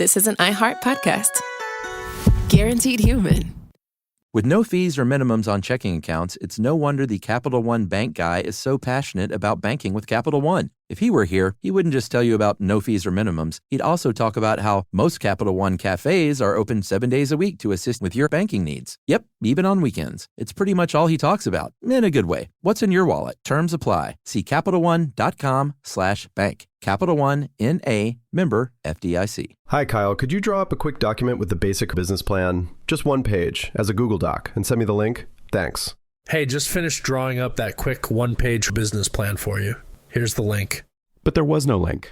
this is an iHeart podcast. Guaranteed human. With no fees or minimums on checking accounts, it's no wonder the Capital One bank guy is so passionate about banking with Capital One. If he were here, he wouldn't just tell you about no fees or minimums. He'd also talk about how most Capital One cafes are open 7 days a week to assist with your banking needs. Yep, even on weekends. It's pretty much all he talks about, in a good way. What's in your wallet? Terms apply. See CapitalOne.com/bank. Capital One, N.A., member FDIC. Hi, Kyle. Could you draw up a quick document with the basic business plan, just one page, as a Google Doc, and send me the link? Thanks. Hey, just finished drawing up that quick one-page business plan for you. Here's the link. But there was no link.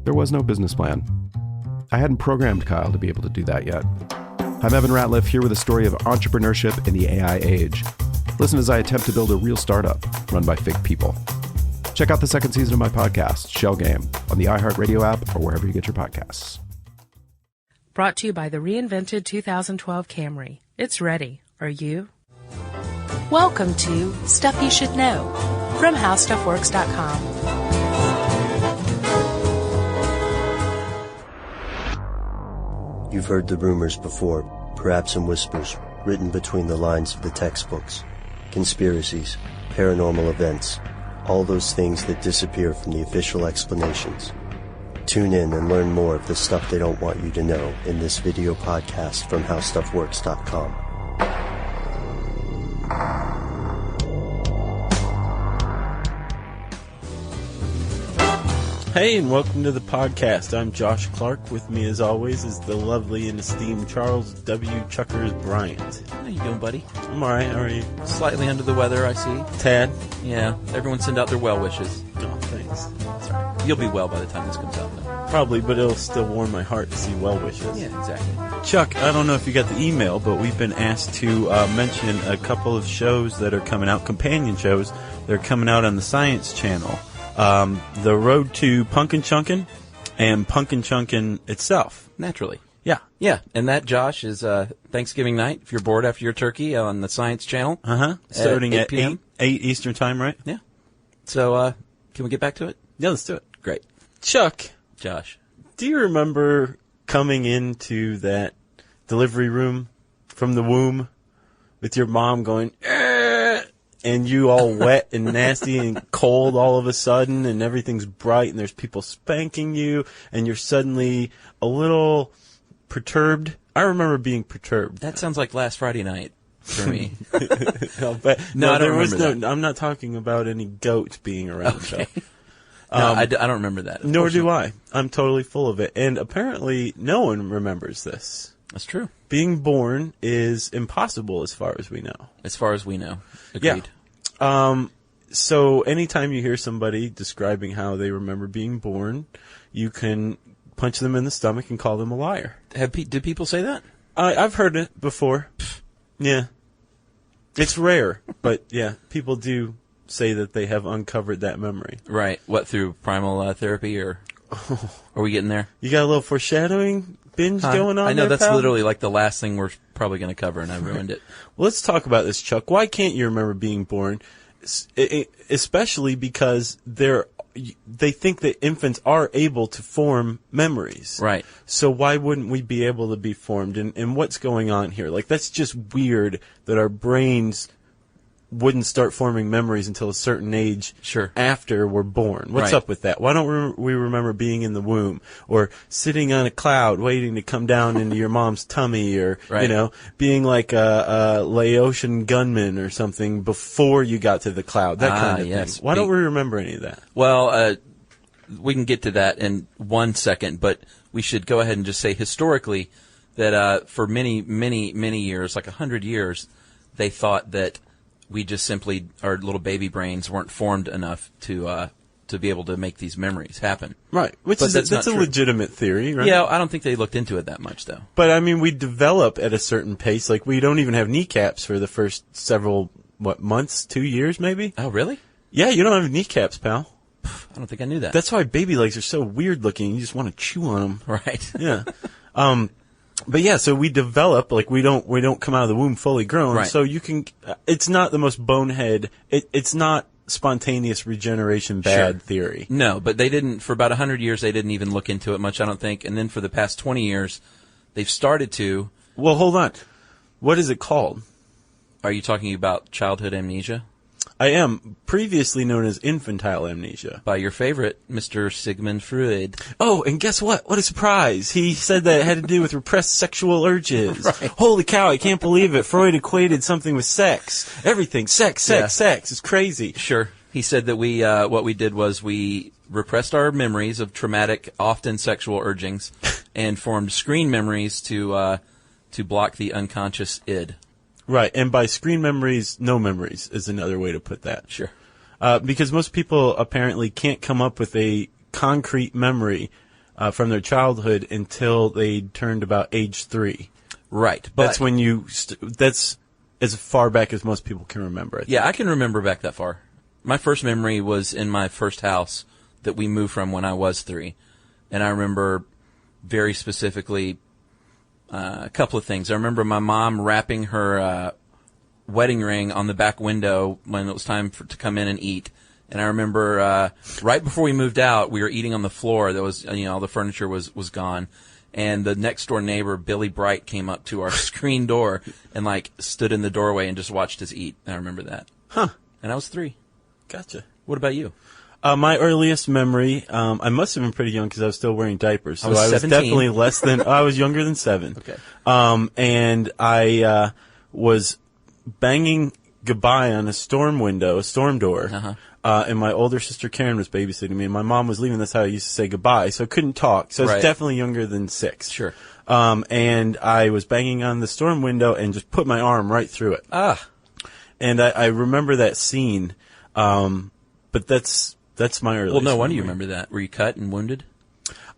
There was no business plan. I hadn't programmed Kyle to be able to do that yet. I'm Evan Ratliff, here with a story of entrepreneurship in the AI age. Listen as I attempt to build a real startup run by fake people. Check out the second season of my podcast, Shell Game, on the iHeartRadio app or wherever you get your podcasts. Brought to you by the reinvented 2012 Camry. It's ready. Are you? Welcome to Stuff You Should Know from HowStuffWorks.com. You've heard the rumors before, perhaps in whispers, written between the lines of the textbooks. Conspiracies, paranormal events, all those things that disappear from the official explanations. Tune in and learn more of the stuff they don't want you to know in this video podcast from HowStuffWorks.com. Hey, and welcome to the podcast. I'm Josh Clark. With me, as always, is the lovely and esteemed Charles W. Chuckers Bryant. How you doing, buddy? I'm alright. How are you? Slightly under the weather, I see. Tad? Yeah, everyone send out their well wishes. Oh, thanks. That's right. You'll be well by the time this comes out, though. Probably, but it'll still warm my heart to see well wishes. Yeah, exactly. Chuck, I don't know if you got the email, but we've been asked to mention a couple of shows that are coming out, companion shows that are coming out on the Science Channel. The Road to Punkin' Chunkin' and Punkin' Chunkin' itself. Naturally. Yeah. Yeah, and that, Josh, is Thanksgiving night, if you're bored after your turkey, on the Science Channel. Starting at 8 p.m. 8 Eastern Time, right? Yeah. So, can we get back to it? Yeah, let's do it. Great. Chuck, Josh. do you remember coming into that delivery room from the womb with your mom going, and you all wet and nasty and cold all of a sudden, and everything's bright, and there's people spanking you, and you're suddenly a little perturbed? I remember being perturbed. That sounds like last Friday night for me. No, I don't remember that. I'm not talking about any goat being around. Okay. So. I don't remember that. Nor do I. I'm totally full of it. And apparently no one remembers this. That's true. Being born is impossible as far as we know. As far as we know. Agreed. Yeah. So anytime you hear somebody describing how they remember being born, you can punch them in the stomach and call them a liar. Did people say that? I've heard it before. Yeah. It's rare, but yeah, people do say that they have uncovered that memory. Right. What, through primal therapy, or are we getting there? You got a little foreshadowing binge going on I know there, that's pal? literally like the last thing we're probably going to cover, and I ruined it. Well, let's talk about this, Chuck. Why can't you remember being born? Especially because they think that infants are able to form memories. Right. So why wouldn't we be able to be formed? And what's going on here? Like, that's just weird that our brains wouldn't start forming memories until a certain age after we're born. What's up with that? Why don't we remember being in the womb, or sitting on a cloud waiting to come down into your mom's tummy, or, you know, being like a Laotian gunman or something before you got to the cloud, that kind of thing. Why don't we remember any of that? Well, we can get to that in 1 second, but we should go ahead and just say historically that for many, many, many years, like 100 years, they thought that we just simply, our little baby brains weren't formed enough to be able to make these memories happen. Right. That's a legitimate theory, right? Yeah, I don't think they looked into it that much, though. But, I mean, we develop at a certain pace. Like, we don't even have kneecaps for the first several, months, 2 years, maybe? Oh, really? Yeah, you don't have kneecaps, pal. I don't think I knew that. That's why baby legs are so weird looking. You just want to chew on them. Right. Yeah. But yeah, so we develop, like, we don't come out of the womb fully grown. Right. So you can, it's not the most bonehead, it's not spontaneous regeneration bad theory. No, but they didn't, for about 100 years, they didn't even look into it much, I don't think. And then for the past 20 years, they've started to. Well, hold on. What is it called? Are you talking about childhood amnesia? I am. Previously known as infantile amnesia. By your favorite, Mr. Sigmund Freud. Oh, and guess what? What a surprise. He said that it had to do with repressed sexual urges. Right. Holy cow, I can't believe it. Freud equated something with sex. Everything. Sex. It's crazy. Sure. He said that we, what we did was we repressed our memories of traumatic, often sexual urgings and formed screen memories to block the unconscious id. Right, and by screen memories, no memories is another way to put that. Sure. Because most people apparently can't come up with a concrete memory from their childhood until they turned about age 3. Right. That's when you, that's as far back as most people can remember. Yeah, I can remember back that far. My first memory was in my first house that we moved from when I was 3. And I remember very specifically a couple of things. I remember my mom wrapping her wedding ring on the back window when it was time to come in and eat. And I remember right before we moved out, we were eating on the floor. There was, all the furniture was gone. And the next door neighbor, Billy Bright, came up to our screen door and stood in the doorway and just watched us eat. And I remember that. Huh. And I was 3. Gotcha. What about you? My earliest memory, I must have been pretty young because I was still wearing diapers. So I was 17. Definitely less than, I was younger than 7. Okay. And I was banging goodbye on a storm door. And my older sister Karen was babysitting me, and my mom was leaving. That's how I used to say goodbye. So I couldn't talk. So I was definitely younger than 6. Sure. And I was banging on the storm window and just put my arm right through it. And I remember that scene. But that's my earliest. Well, no wonder memory. you remember that. Were you cut and wounded?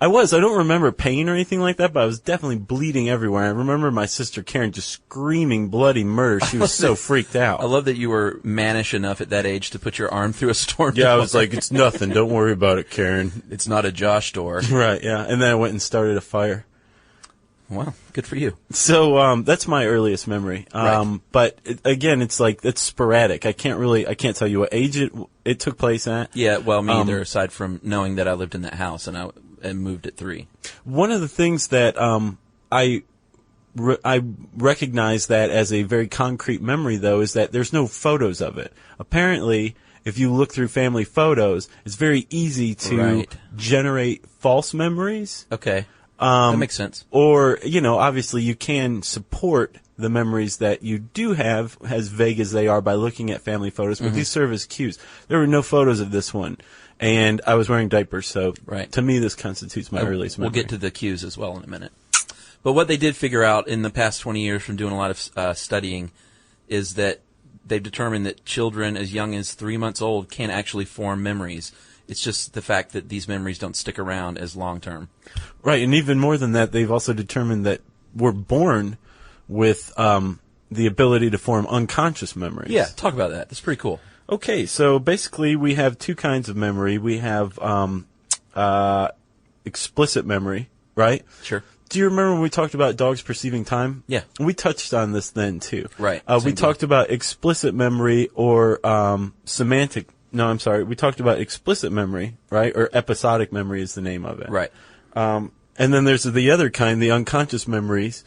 I don't remember pain or anything like that, but I was definitely bleeding everywhere. I remember my sister Karen just screaming bloody murder. She was so freaked out. I love that you were mannish enough at that age to put your arm through a storm door. Yeah, I was like, it's nothing. Don't worry about it, Karen. It's not a Josh door. Right, yeah. And then I went and started a fire. Wow, good for you. So that's my earliest memory. Right. But again, it's sporadic. I can't tell you what age it took place at. Yeah, well, me either, aside from knowing that I lived in that house and moved at 3. One of the things that I recognize that as a very concrete memory, though, is that there's no photos of it. Apparently, if you look through family photos, it's very easy to generate false memories. Okay. That makes sense. Or, obviously you can support the memories that you do have, as vague as they are, by looking at family photos, but these serve as cues. There were no photos of this one, and I was wearing diapers, so to me this constitutes my earliest memory. We'll get to the cues as well in a minute. But what they did figure out in the past 20 years from doing a lot of studying is that they've determined that children as young as 3 months old can actually form memories. It's just the fact that these memories don't stick around as long-term. Right, and even more than that, they've also determined that we're born with the ability to form unconscious memories. Yeah, talk about that. That's pretty cool. Okay, so basically we have 2 kinds of memory. We have explicit memory, right? Sure. Do you remember when we talked about dogs perceiving time? Yeah. We touched on this then, too. Right. We talked about explicit memory or semantic. No, I'm sorry. We talked about explicit memory, right? Or episodic memory is the name of it. Right. And then there's the other kind, the unconscious memories,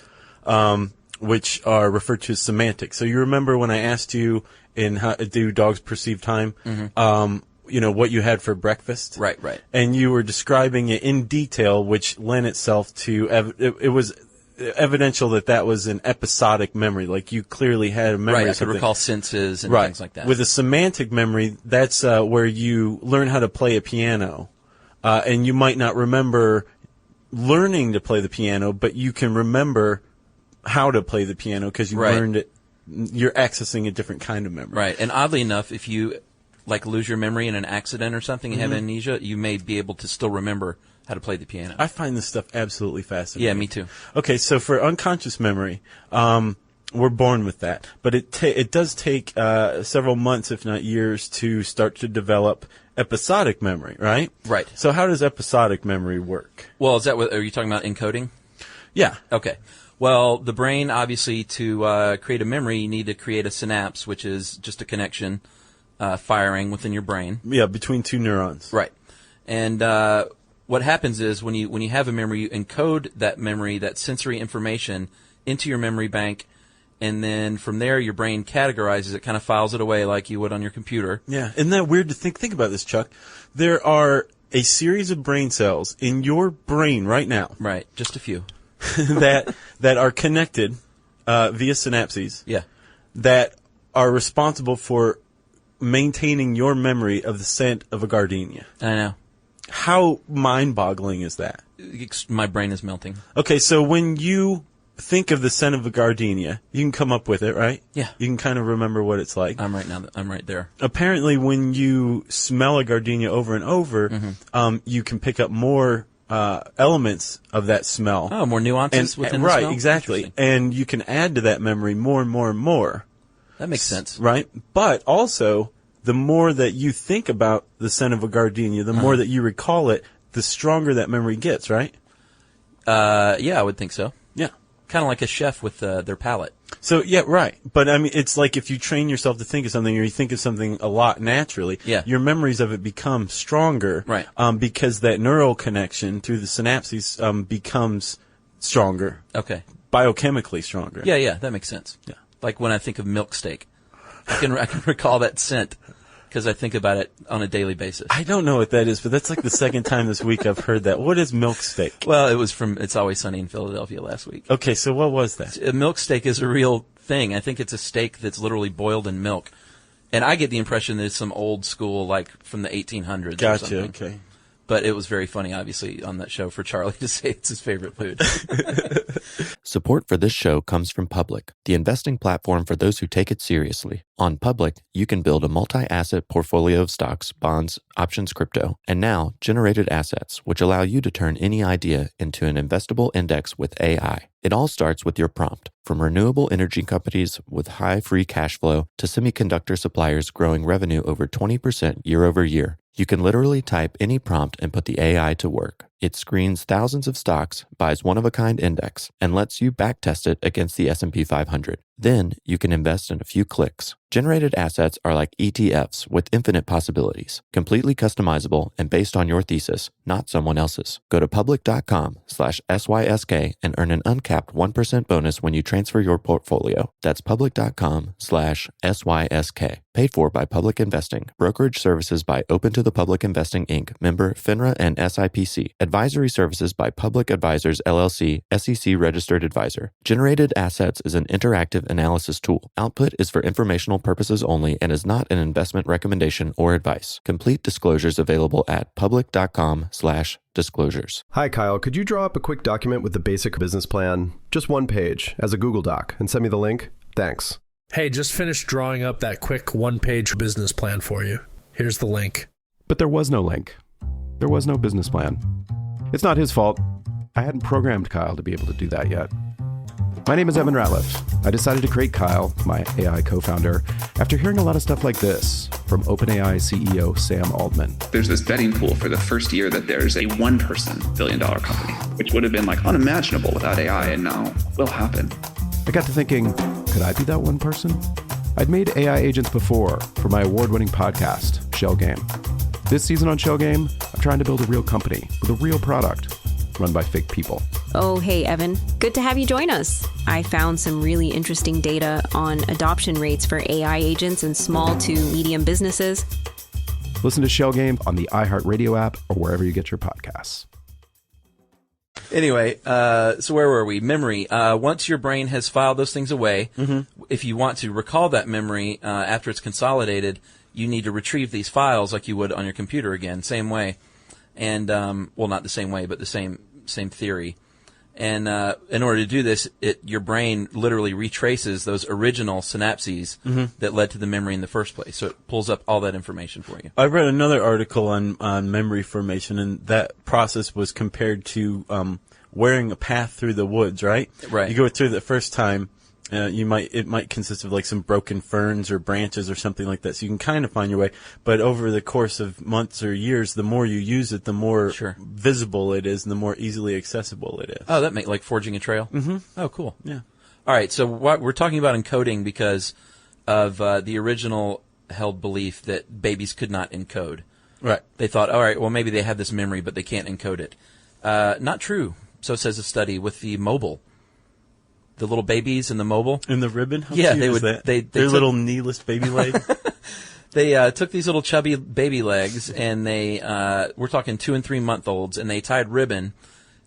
which are referred to as semantic. So you remember when I asked you in how do dogs perceive time, what you had for breakfast? Right, right. And you were describing it in detail, which lent itself to, it was evidential that was an episodic memory. Like you clearly had a memory. Right, I of could recall senses and right. things like that. With a semantic memory, that's where you learn how to play a piano. And you might not remember learning to play the piano, but you can remember how to play the piano because you learned it. You're accessing a different kind of memory. Right, and oddly enough, if you lose your memory in an accident or something and have amnesia, you may be able to still remember how to play the piano. I find this stuff absolutely fascinating. Yeah, me too. Okay, so for unconscious memory, we're born with that, but it does take several months, if not years, to start to develop episodic memory, right? Right. So how does episodic memory work? Well, is that what are you talking about encoding? Yeah. Okay. Well, the brain, obviously, to create a memory, you need to create a synapse, which is just a connection firing within your brain. Yeah, between two neurons. Right. And what happens is when you have a memory, you encode that memory, that sensory information, into your memory bank, and then from there your brain categorizes it, kind of files it away like you would on your computer. Yeah. Isn't that weird to think about this, Chuck? There are a series of brain cells in your brain right now. Right. Just a few. that are connected via synapses. Yeah. That are responsible for maintaining your memory of the scent of a gardenia. I know. How mind-boggling is that? My brain is melting. Okay, so when you think of the scent of a gardenia, you can come up with it, right? Yeah. You can kind of remember what it's like. I'm right there. Apparently, when you smell a gardenia over and over, you can pick up more elements of that smell. Oh, more nuances within the smell? Right, exactly. And you can add to that memory more and more and more. That makes sense. Right? But also, the more that you think about the scent of a gardenia, the more that you recall it, the stronger that memory gets, right? Yeah, I would think so. Yeah. Kind of like a chef with their palate. So, yeah, right. But, I mean, it's like if you train yourself to think of something or you think of something a lot naturally, your memories of it become stronger. Right. Because that neural connection through the synapses becomes stronger. Okay. Biochemically stronger. Yeah, that makes sense. Yeah. Like when I think of milk steak. I can recall that scent because I think about it on a daily basis. I don't know what that is, but that's like the second time this week I've heard that. What is milk steak? Well, it was from It's Always Sunny in Philadelphia last week. Okay, so what was that? A milk steak is a real thing. I think it's a steak that's literally boiled in milk. And I get the impression that it's some old school, like from the 1800s or something. Okay. But it was very funny, obviously, on that show for Charlie to say it's his favorite food. Support for this show comes from Public, the investing platform for those who take it seriously. On Public, you can build a multi-asset portfolio of stocks, bonds, options, crypto, and now generated assets, which allow you to turn any idea into an investable index with AI. It all starts with your prompt, from renewable energy companies with high free cash flow to semiconductor suppliers growing revenue over 20% year over year. You can literally type any prompt and put the AI to work. It screens thousands of stocks, buys one-of-a-kind index, and lets you backtest it against the S&P 500. Then you can invest in a few clicks. Generated assets are like ETFs with infinite possibilities, completely customizable and based on your thesis, not someone else's. Go to public.com/SYSK and earn an uncapped 1% bonus when you transfer your portfolio. That's public.com/SYSK. Paid for by Public Investing. Brokerage services by Open to the Public Investing, Inc., member FINRA and SIPC. Advisory services by Public Advisors, LLC, SEC registered advisor. Generated Assets is an interactive analysis tool. Output is for informational purposes only and is not an investment recommendation or advice. Complete disclosures available at public.com/disclosures. Hi, Kyle. Could you draw up a quick document with the basic business plan? Just one page as a Google Doc and send me the link? Thanks. Hey, just finished drawing up that quick one-page business plan for you. Here's the link. But there was no link. There was no business plan. It's not his fault. I hadn't programmed Kyle to be able to do that yet. My name is Evan Ratliff. I decided to create Kyle, my AI co-founder, after hearing a lot of stuff like this from OpenAI CEO Sam Altman. There's this betting pool for the first year that there's a one-person billion-dollar company, which would have been like unimaginable without AI, and now will happen. I got to thinking, could I be that one person? I'd made AI agents before for my award-winning podcast, Shell Game. This season on Shell Game, I'm trying to build a real company with a real product run by fake people. Oh, hey, Evan. Good to have you join us. I found some really interesting data on adoption rates for AI agents in small to medium businesses. Listen to Shell Game on the iHeartRadio app or wherever you get your podcasts. Anyway, so where were we? Memory. Once your brain has filed those things away, if you want to recall that memory after it's consolidated, you need to retrieve these files like you would on your computer again, same way. And, well, not the same way, but the same theory. And in order to do this, your brain literally retraces those original synapses that led to the memory in the first place. So it pulls up all that information for you. I read another article on memory formation, and that process was compared to wearing a path through the woods, right? Right. You go through the first time, it might consist of like some broken ferns or branches or something like that, so you can kind of find your way. But over the course of months or years, the more you use it, the more visible it is, and the more easily accessible it is. Oh, that makes like forging a trail. Oh, cool. Yeah. All right. So we're talking about encoding because of the original held belief that babies could not encode. Right. They thought, all right, well, maybe they have this memory, but they can't encode it. Not true. So says a study with the mobile. The little babies in the mobile. In the ribbon? How yeah, cute they is would. That? They Their little kneeless baby leg. They took these little chubby baby legs, and they we're talking 2 and 3 month olds, and they tied ribbon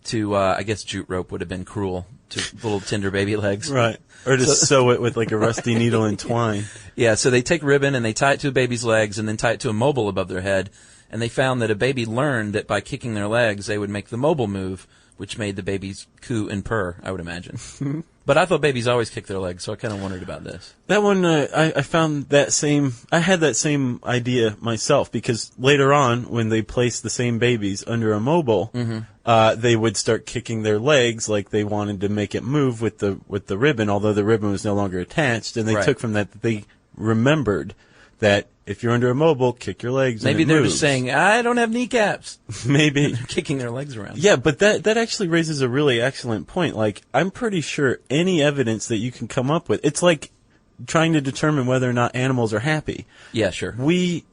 to I guess jute rope would have been cruel to little tender baby legs, right? Or to sew it with like a rusty needle and twine. Yeah, so they take ribbon and they tie it to a baby's legs, and then tie it to a mobile above their head, and they found that a baby learned that by kicking their legs they would make the mobile move, which made the babies coo and purr, I would imagine. But I thought babies always kick their legs, so I kind of wondered about this. That one, I found that same, I had that same idea myself, because later on, when they placed the same babies under a mobile, they would start kicking their legs like they wanted to make it move with the ribbon, although the ribbon was no longer attached, and they took from that they remembered that if you're under a mobile, kick your legs. Maybe and it they're moves. just saying, I don't have kneecaps. Maybe. They're kicking their legs around. Yeah, but that actually raises a really excellent point. Like, I'm pretty sure any evidence that you can come up with, it's like trying to determine whether or not animals are happy. Yeah, sure. We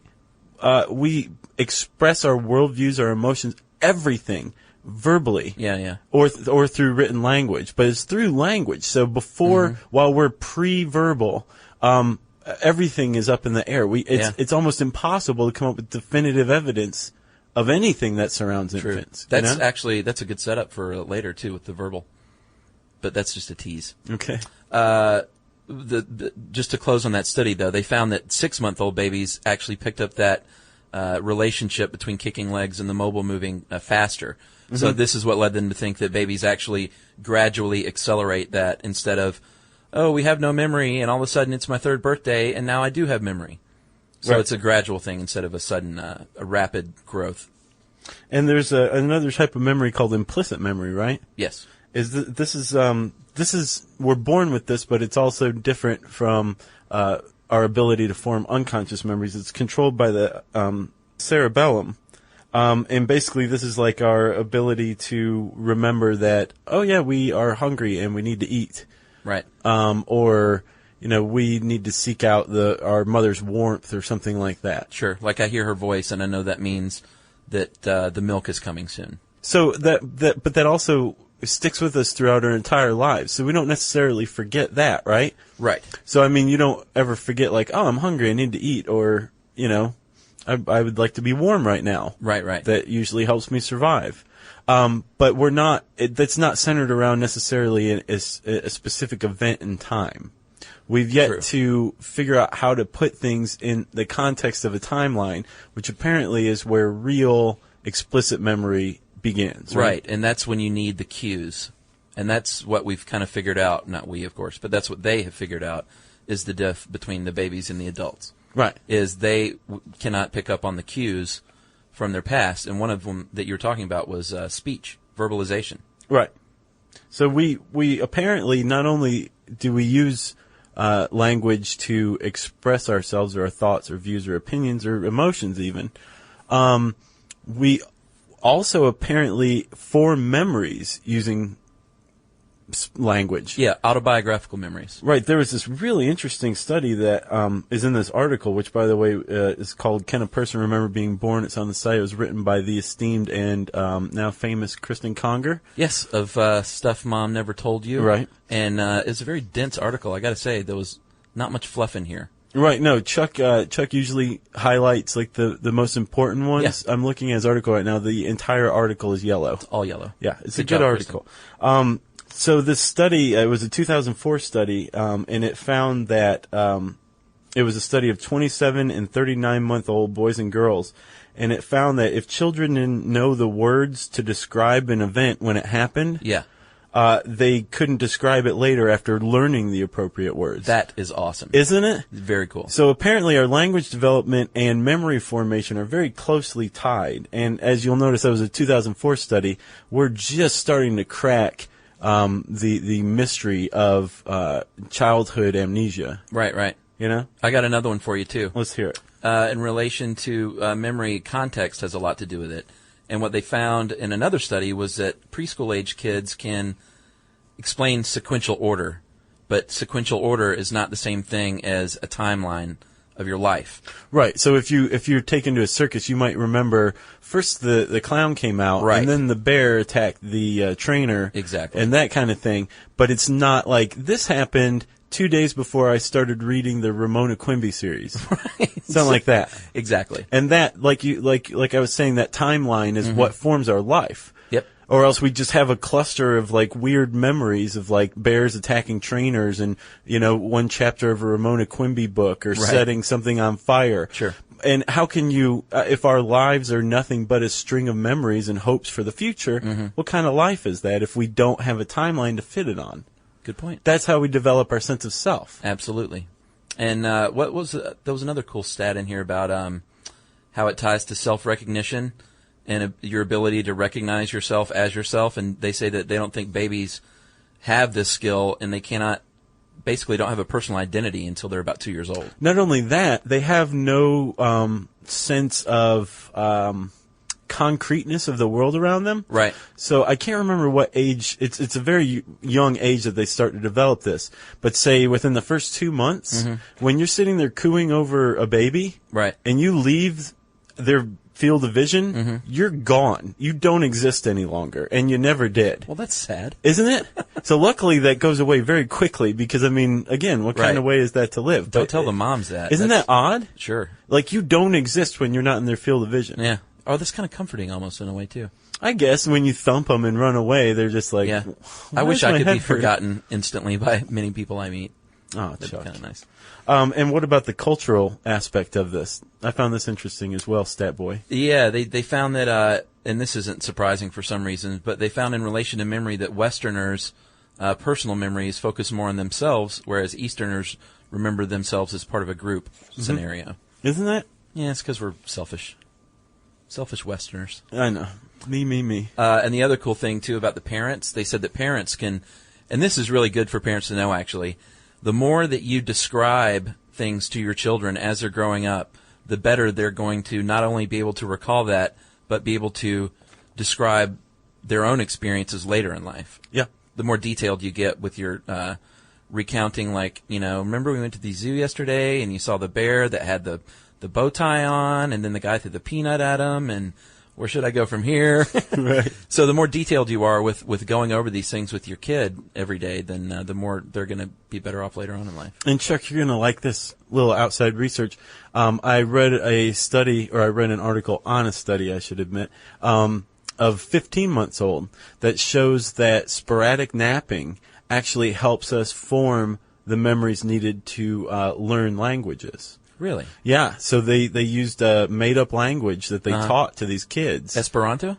express our worldviews, our emotions, everything verbally. Yeah. Or through written language. But it's through language. So before, while we're pre-verbal, everything is up in the air. It's almost impossible to come up with definitive evidence of anything that surrounds infants. That's actually, that's a good setup for later too with the verbal. But that's just a tease. Okay. Just to close on that study though, they found that 6-month-old babies actually picked up that relationship between kicking legs and the mobile moving faster. So this is what led them to think that babies actually gradually accelerate that instead of, oh, we have no memory, and all of a sudden it's my 3rd birthday, and now I do have memory. So it's a gradual thing instead of a sudden, a rapid growth. And there's another type of memory called implicit memory, right? Yes. This is we're born with this, but it's also different from our ability to form unconscious memories. It's controlled by the cerebellum. And basically this is like our ability to remember that, oh yeah, we are hungry and we need to eat. Right. Or, we need to seek out our mother's warmth or something like that. Sure. Like I hear her voice and I know that means that the milk is coming soon. So but that also sticks with us throughout our entire lives. So we don't necessarily forget that, right? Right. So, I mean, you don't ever forget like, oh, I'm hungry, I need to eat, or, I would like to be warm right now. Right. That usually helps me survive. But we're not, that's not centered around necessarily a specific event in time. We've yet to figure out how to put things in the context of a timeline, which apparently is where real explicit memory begins. Right. And that's when you need the cues. And that's what we've kind of figured out. Not we, of course, but that's what they have figured out is the diff between the babies and the adults. Right. Is they cannot pick up on the cues from their past, and one of them that you were talking about was speech, verbalization. Right. So we apparently not only do we use language to express ourselves or our thoughts or views or opinions or emotions even, we also apparently form memories using language. Yeah, autobiographical memories. Right. There was this really interesting study that is in this article, which, by the way, is called "Can a Person Remember Being Born?" It's on the site. It was written by the esteemed and now famous Kristen Conger. Yes, of Stuff Mom Never Told You. Right. And it's a very dense article. I got to say, there was not much fluff in here. Right. No, Chuck usually highlights like the most important ones. Yeah. I'm looking at his article right now. The entire article is yellow. It's all yellow. Yeah, it's Good a good job, article. So this study, it was a 2004 study, and it found that it was a study of 27 and 39-month-old boys and girls, and it found that if children didn't know the words to describe an event when it happened, they couldn't describe it later after learning the appropriate words. That is awesome. Isn't it? Very cool. So apparently our language development and memory formation are very closely tied, and as you'll notice, that was a 2004 study. We're just starting to crack the mystery of childhood amnesia. Right. I got another one for you too. Let's hear it. In relation to memory, context has a lot to do with it. And what they found in another study was that preschool age kids can explain sequential order, but sequential order is not the same thing as a timeline of your life. Right. So if you're taken to a circus, you might remember first the clown came out, right, and then the bear attacked the trainer, exactly, and that kind of thing. But it's not like this happened 2 days before I started reading the Ramona Quimby series, right? Something like that. Exactly. And that, like I was saying, that timeline is what forms our life. Yep. Or else we just have a cluster of like weird memories of like bears attacking trainers and, one chapter of a Ramona Quimby book or setting something on fire. Sure. And how can you, if our lives are nothing but a string of memories and hopes for the future, what kind of life is that if we don't have a timeline to fit it on? Good point. That's how we develop our sense of self. Absolutely. And there was another cool stat in here about how it ties to self-recognition and your ability to recognize yourself as yourself. And they say that they don't think babies have this skill, and they basically don't have a personal identity until they're about 2 years old. Not only that, they have no sense of concreteness of the world around them. Right. So I can't remember what age. It's a very young age that they start to develop this. But say within the first 2 months, when you're sitting there cooing over a baby, right, and you leave their field of vision, you're gone. You don't exist any longer, and you never did. Well, that's sad, isn't it? So luckily that goes away very quickly because, I mean, again, what kind of way is that to live? Don't tell the moms that. Isn't that odd? Sure. Like, you don't exist when you're not in their field of vision. Yeah. Oh, that's kind of comforting almost in a way, too. I guess when you thump them and run away, they're just like, yeah. I wish I could be forgotten instantly by many people I meet. Oh, that'd be kind of nice. And what about the cultural aspect of this? I found this interesting as well, Stat Boy. Yeah, they found that, and this isn't surprising for some reasons, but they found in relation to memory that Westerners' personal memories focus more on themselves, whereas Easterners remember themselves as part of a group scenario. Isn't that? Yeah, it's because we're selfish. Selfish Westerners. I know. Me. And the other cool thing, too, about the parents, they said that parents can, and this is really good for parents to know, actually, the more that you describe things to your children as they're growing up, the better they're going to not only be able to recall that, but be able to describe their own experiences later in life. Yeah. The more detailed you get with your recounting, like, remember we went to the zoo yesterday and you saw the bear that had the bow tie on, and then the guy threw the peanut at him, and where should I go from here? Right. So the more detailed you are with going over these things with your kid every day, then the more they're going to be better off later on in life. And Chuck, you're going to like this little outside research. I read an article on a study, I should admit, of 15 months old that shows that sporadic napping actually helps us form the memories needed to learn languages. Really? Yeah. So they used a made-up language that they taught to these kids. Esperanto?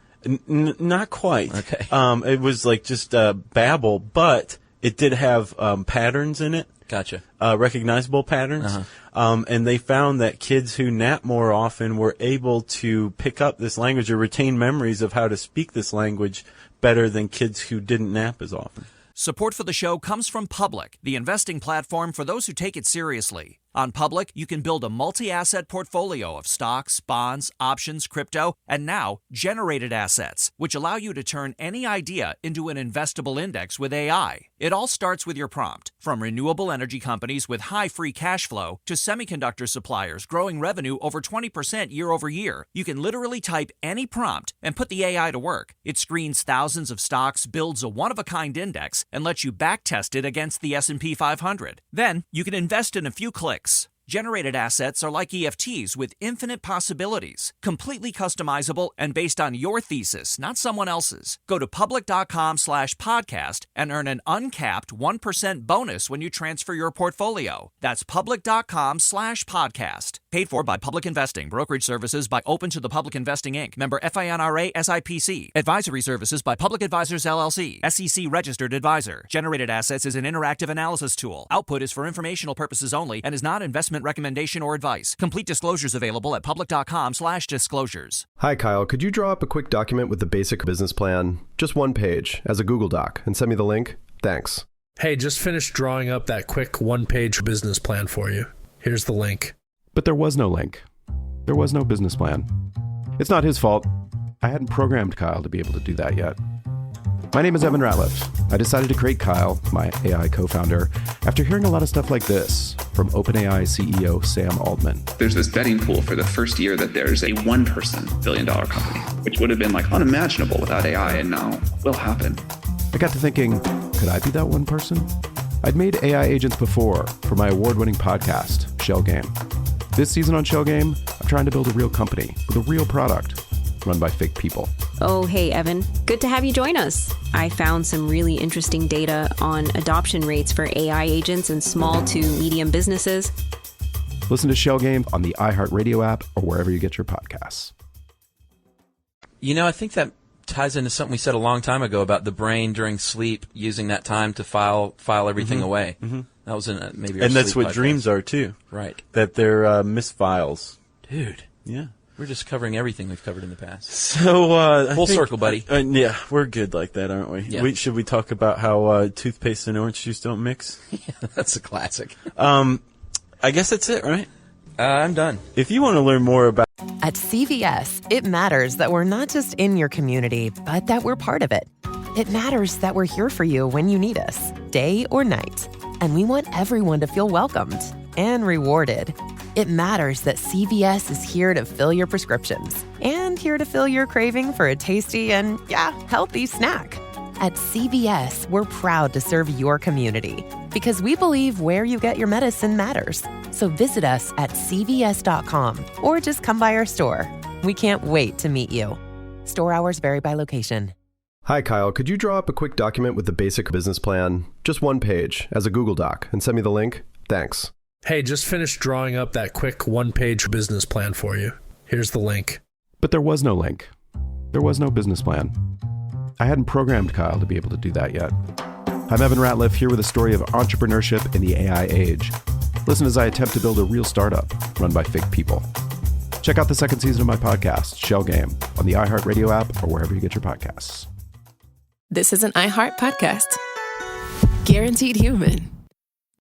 Not quite. Okay. It was like just babble, but it did have patterns in it. Gotcha. Recognizable patterns. And they found that kids who nap more often were able to pick up this language or retain memories of how to speak this language better than kids who didn't nap as often. Support for the show comes from Public, the investing platform for those who take it seriously. On Public, you can build a multi-asset portfolio of stocks, bonds, options, crypto, and now generated assets, which allow you to turn any idea into an investable index with AI. It all starts with your prompt. From renewable energy companies with high free cash flow to semiconductor suppliers growing revenue over 20% year over year, you can literally type any prompt and put the AI to work. It screens thousands of stocks, builds a one-of-a-kind index, and lets you backtest it against the S&P 500. Then, you can invest in a few clicks. Generated assets are like EFTs with infinite possibilities, completely customizable and based on your thesis, not someone else's. Go to public.com/podcast and earn an uncapped 1% bonus when you transfer your portfolio. That's public.com/podcast. Paid for by Public Investing. Brokerage services by Open to the Public Investing, Inc. Member FINRA SIPC. Advisory services by Public Advisors, LLC. SEC registered advisor. Generated assets is an interactive analysis tool. Output is for informational purposes only and is not investment recommendation or advice. Complete disclosures available at public.com/disclosures. Hi, Kyle. Could you draw up a quick document with the basic business plan? Just one page as a Google Doc and send me the link? Thanks. Hey, just finished drawing up that quick one-page business plan for you. Here's the link. But there was no link. There was no business plan. It's not his fault. I hadn't programmed Kyle to be able to do that yet. My name is Evan Ratliff. I decided to create Kyle, my AI co-founder, after hearing a lot of stuff like this from OpenAI CEO Sam Altman. There's this betting pool for the first year that there's a one-person billion-dollar company, which would have been like unimaginable without AI, and now will happen. I got to thinking, could I be that one person? I'd made AI agents before for my award-winning podcast, Shell Game. This season on Shell Game, I'm trying to build a real company with a real product run by fake people. Oh, hey, Evan. Good to have you join us. I found some really interesting data on adoption rates for AI agents in small to medium businesses. Listen to Shell Game on the iHeartRadio app or wherever you get your podcasts. You know, I think that ties into something we said a long time ago about the brain during sleep using that time to file everything away. Mm-hmm. That was in maybe our and that's what podcast. Dreams are too. Right. That they're misfiles. Dude. Yeah. We're just covering everything we've covered in the past. So full circle, buddy. Yeah, we're good like that, aren't we? Yeah. Should we talk about how toothpaste and orange juice don't mix? Yeah, that's a classic. I guess that's it, right? I'm done. If you want to learn more about At CVS, it matters that we're not just in your community, but that we're part of it. It matters that we're here for you when you need us, day or night. And we want everyone to feel welcomed and rewarded. It matters that CVS is here to fill your prescriptions and here to fill your craving for a tasty and, healthy snack. At CVS, we're proud to serve your community because we believe where you get your medicine matters. So visit us at cvs.com or just come by our store. We can't wait to meet you. Store hours vary by location. Hi, Kyle. Could you draw up a quick document with the basic business plan, just one page, as a Google Doc, and send me the link? Thanks. Hey, just finished drawing up that quick one-page business plan for you. Here's the link. But there was no link. There was no business plan. I hadn't programmed Kyle to be able to do that yet. I'm Evan Ratliff, here with a story of entrepreneurship in the AI age. Listen as I attempt to build a real startup run by fake people. Check out the second season of my podcast, Shell Game, on the iHeartRadio app or wherever you get your podcasts. This is an iHeart podcast. Guaranteed Human.